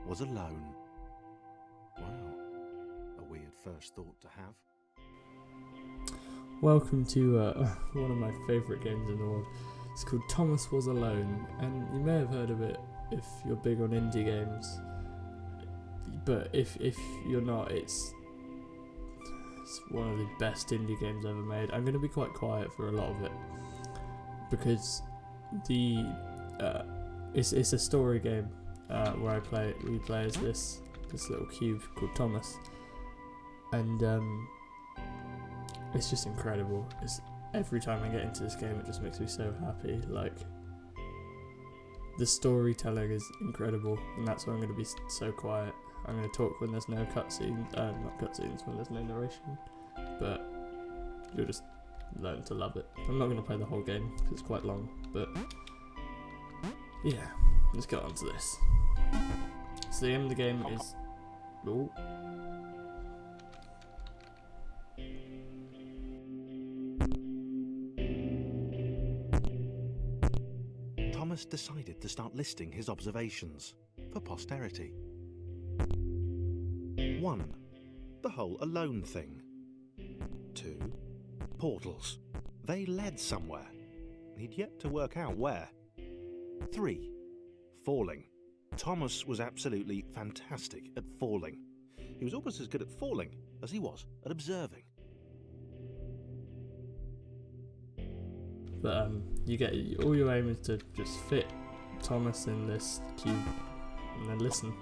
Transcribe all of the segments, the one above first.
was alone. Wow, a weird first thought to have. Welcome to one of my favourite games in the world. It's called Thomas Was Alone, and you may have heard of it if you're big on indie games. But if you're not, it's one of the best indie games ever made. I'm going to be quite quiet for a lot of it because it's a story game where we play as this little cube called Thomas, and it's just incredible. Every time I get into this game, it just makes me so happy. Like, the storytelling is incredible, and that's why I'm going to be so quiet. I'm going to talk when there's no cutscenes, not cutscenes, when there's no narration, but you'll just learn to love it. I'm not going to play the whole game because it's quite long, but yeah, let's get on to this. So the aim of the game is... Ooh. Thomas decided to start listing his observations for posterity. 1. The whole alone thing. 2. Portals. They led somewhere. He'd yet to work out where. 3. Falling. Thomas was absolutely fantastic at falling. He was almost as good at falling as he was at observing. But all your aim is to just fit Thomas in this cube and then listen.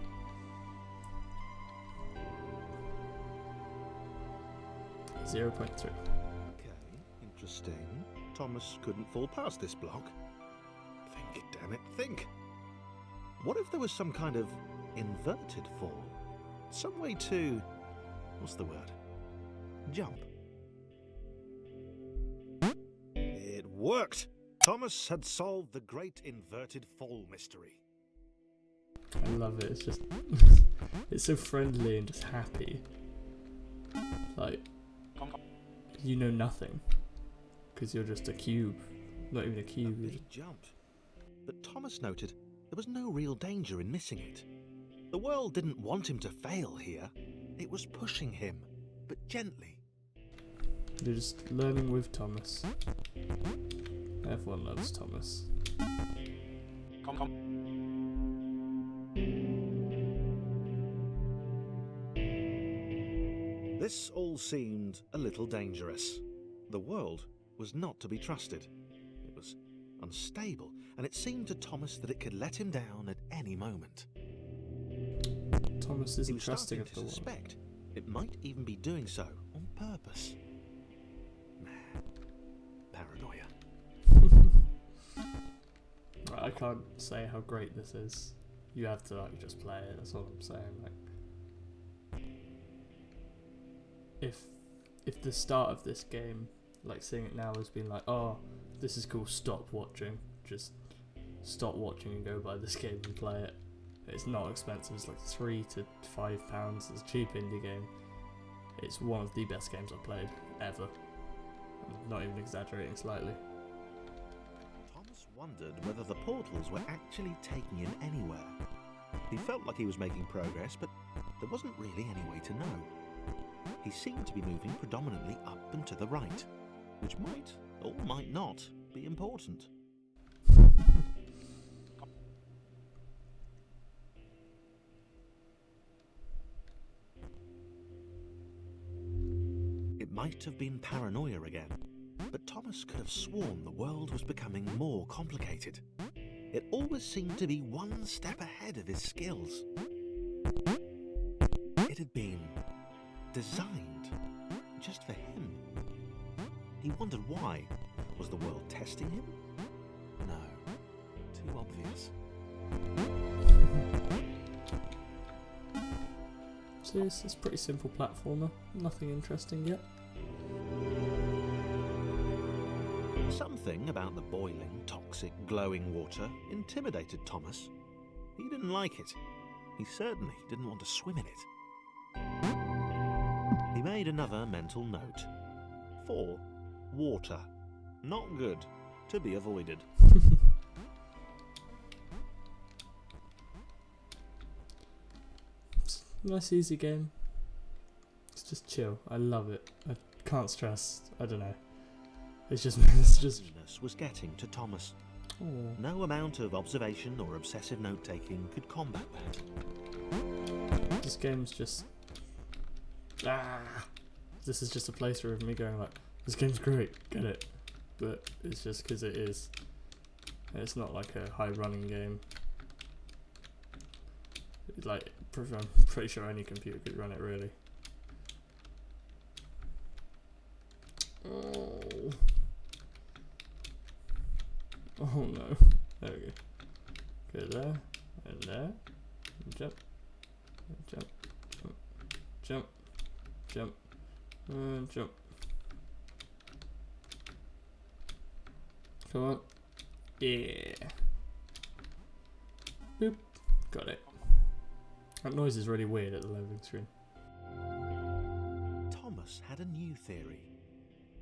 .3. Okay, interesting. Thomas couldn't fall past this block. Think, damn it, think. What if there was some kind of inverted fall? Some way to... what's the word? Jump. It worked! Thomas had solved the great inverted fall mystery. I love it. It's just... it's so friendly and just happy. Like... you know nothing. Because you're just a cube. Not even a cube. He jumped. But Thomas noted there was no real danger in missing it. The world didn't want him to fail here. It was pushing him, but gently. You're just learning with Thomas. Everyone loves Thomas. This all seemed a little dangerous. The world was not to be trusted. It was unstable, and it seemed to Thomas that it could let him down at any moment. Thomas isn't trusting of the world. Suspect it might even be doing so on purpose. Paranoia. Right, I can't say how great this is. You have to just play it. That's all I'm saying. If the start of this game, seeing it now, has been oh, this is cool, stop watching. Just stop watching and go buy this game and play it. It's not expensive. It's £3 to £5. It's a cheap indie game. It's one of the best games I've played ever. I'm not even exaggerating slightly. Thomas wondered whether the portals were actually taking him anywhere. He felt like he was making progress, but there wasn't really any way to know. He seemed to be moving predominantly up and to the right, which might, or might not, be important. It might have been paranoia again, but Thomas could have sworn the world was becoming more complicated. It always seemed to be one step ahead of his skills. It had been designed just for him. He wondered why. Was the world testing him? No, too obvious. So it's a pretty simple platformer, nothing interesting yet. Something about the boiling, toxic, glowing water intimidated Thomas. He didn't like it. He certainly didn't want to swim in it. He made another mental note. 4. Water. Not good. To be avoided. Nice easy game. It's just chill. I love it. I can't stress. I don't know. It's just Loneliness was getting to Thomas. Oh. No amount of observation or obsessive note-taking could combat that. This game's just this is just a playthrough of me going like, this game's great, get it? But it's just because it is. It's not like a high running game. Like, I'm pretty sure any computer could run it really. Oh no. There we go. Go there, and there. Jump. Jump. Jump. Jump. And jump. Come on. Yeah. Boop. Got it. That noise is really weird at the loading screen. Thomas had a new theory.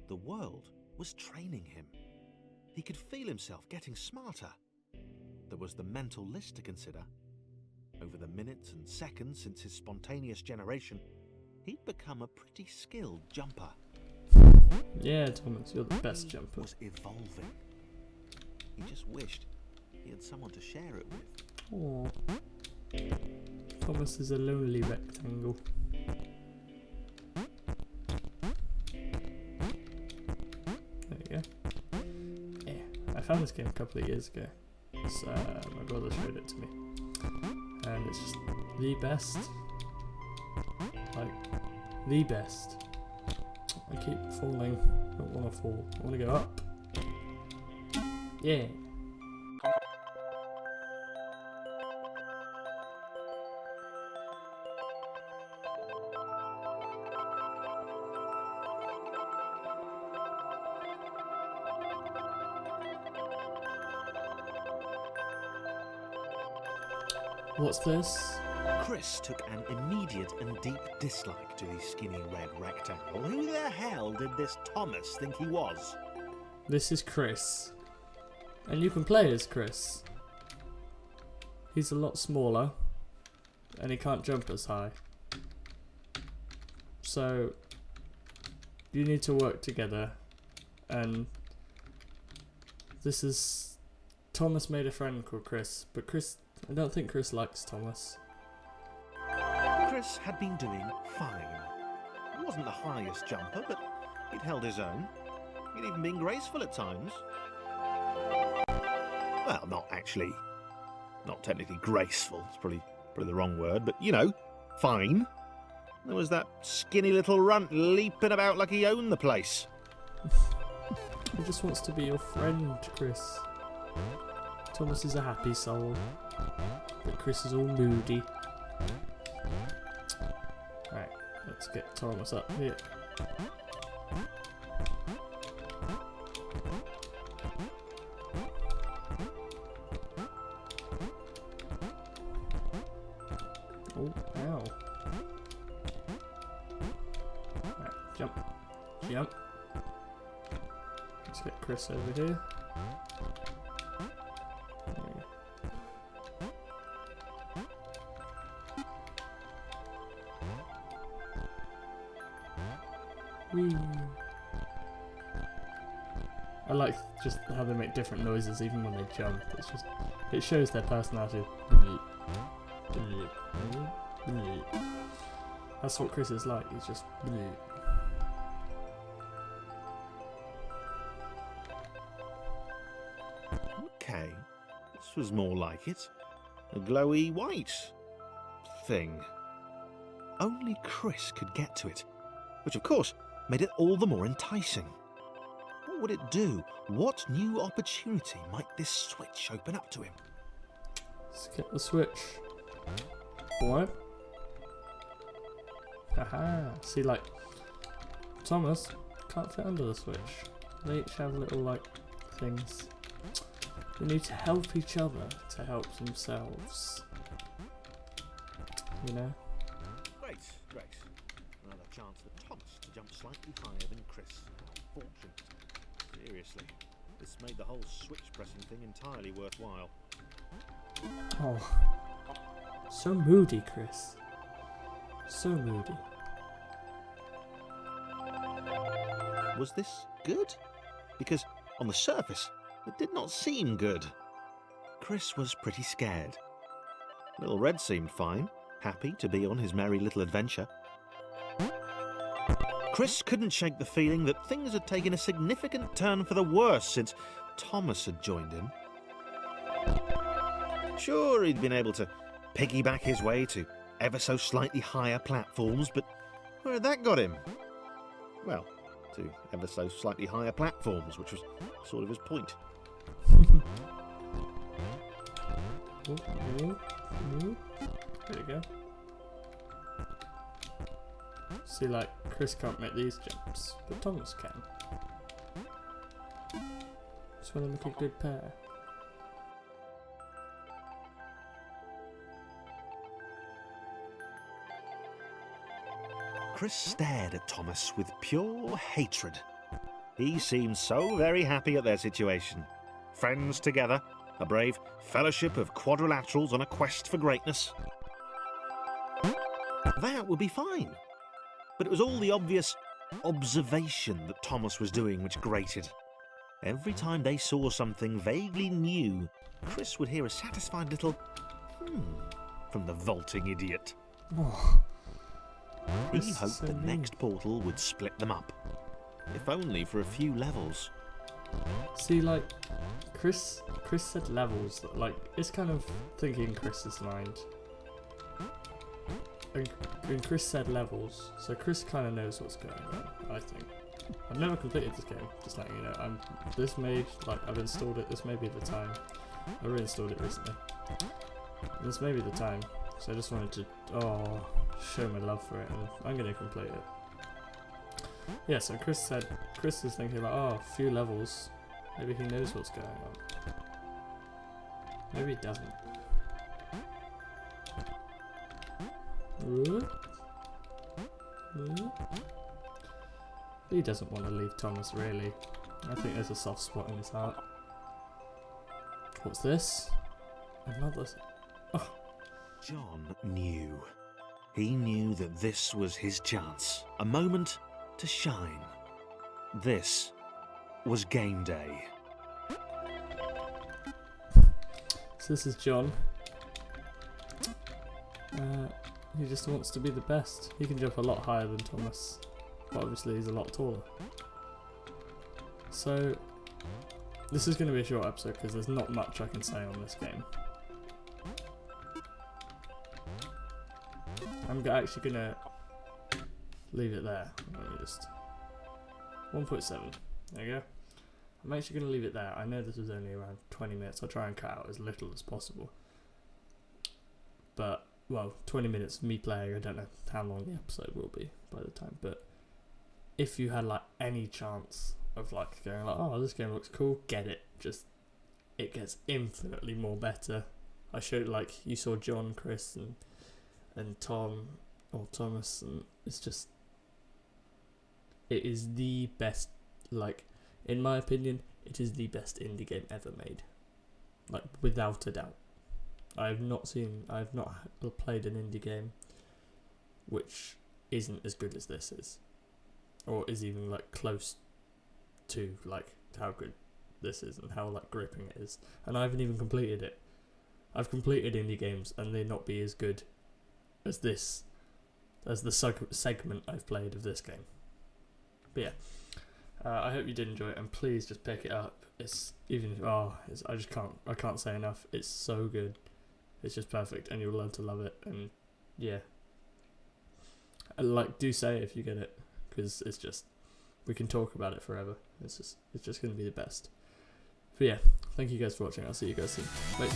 The world was training him. He could feel himself getting smarter. There was the mental list to consider. Over the minutes and seconds since his spontaneous generation, he'd become a pretty skilled jumper. Yeah, Thomas, you're the best jumper. He was evolving. He just wished he had someone to share it with. Aww. Thomas is a lonely rectangle. There you go. Yeah, I found this game a couple of years ago. My brother showed it to me. And it's just the best. Like, the best. I keep falling. I don't want to fall. I want to go up. Yeah. What's this? Chris took an immediate and deep dislike to the skinny red rectangle. Who the hell did this Thomas think he was? This is Chris. And you can play as Chris. He's a lot smaller. And he can't jump as high. So you need to work together. And this is... Thomas made a friend called Chris. But Chris... I don't think Chris likes Thomas. Chris had been doing fine. He wasn't the highest jumper, but he'd held his own. He'd even been graceful at times. Well, not actually. Not technically graceful. It's probably the wrong word, but you know, fine. There was that skinny little runt leaping about like he owned the place. He just wants to be your friend, Chris. Thomas is a happy soul, but Chris is all moody. Right, let's get Thomas up here. Oh, ow. Right, jump. Jump. Let's get Chris over here. Whee. I like just how they make different noises even when they jump. It's just, it shows their personality. That's what Chris is like. He's just. Okay, this was more like it. A glowy white thing. Only Chris could get to it, which of course made it all the more enticing. What would it do? What new opportunity might this switch open up to him? Let's get the switch. What? Haha. See, like, Thomas can't fit under the switch. They each have little, like, things. They need to help each other to help themselves. You know? Great. Another chance for Thomas to jump slightly higher than Chris. Fortunate. Seriously, this made the whole switch pressing thing entirely worthwhile. Oh. So moody, Chris. So moody. Was this good? Because on the surface, it did not seem good. Chris was pretty scared. Little Red seemed fine, happy to be on his merry little adventure. Chris couldn't shake the feeling that things had taken a significant turn for the worse since Thomas had joined him. Sure, he'd been able to piggyback his way to ever so slightly higher platforms, but where had that got him? Well, to ever so slightly higher platforms, which was sort of his point. There you go. See, like, Chris can't make these jumps, but Thomas can. So they make a good pair. Chris stared at Thomas with pure hatred. He seemed so very happy at their situation. Friends together, a brave fellowship of quadrilaterals on a quest for greatness. That would be fine. But it was all the obvious observation that Thomas was doing which grated. Every time they saw something vaguely new, Chris would hear a satisfied little from the vaulting idiot. Oh, He hoped the next portal would split them up, if only for a few levels. see, like, Chris said levels, like, it's kind of thinking Chris's mind. And Chris said levels, so Chris kind of knows what's going on, I think. I've never completed this game, just letting you know. I've installed it, this may be the time. I reinstalled it recently. This may be the time, so I just wanted to, show my love for it, and I'm going to complete it. Yeah, so Chris is thinking about, a few levels, maybe he knows what's going on. Maybe he doesn't. He doesn't want to leave Thomas, really. I think there's a soft spot in his heart. What's this? Another... Oh. John knew. He knew that this was his chance. A moment to shine. This was game day. So this is John. He just wants to be the best. He can jump a lot higher than Thomas, but obviously he's a lot taller. So this is going to be a short episode because there's not much I can say on this game. I'm actually going to leave it there. Let me just 1.7. There you go. I'm actually going to leave it there. I know this was only around 20 minutes. I'll try and cut out as little as possible. But, well, 20 minutes of me playing, I don't know how long the episode will be by the time. But if you had, like, any chance of, like, going, like, oh, this game looks cool, get it. Just, it gets infinitely more better. I showed, like, you saw John, Chris, and Tom, or Thomas, and it's just, it is the best, like, in my opinion, it is the best indie game ever made. Like, without a doubt. I have not played an indie game which isn't as good as this is. Or is even, like, close to, like, how good this is and how, like, gripping it is. And I haven't even completed it. I've completed indie games and they not be as good as this, as the segment I've played of this game. But yeah. I hope you did enjoy it, and please just pick it up. It's I can't say enough. It's so good. It's just perfect, and you'll learn to love it. And yeah, like, do say it if you get it, because it's just, we can talk about it forever. It's just going to be the best. But yeah, thank you guys for watching. I'll see you guys soon. Bye.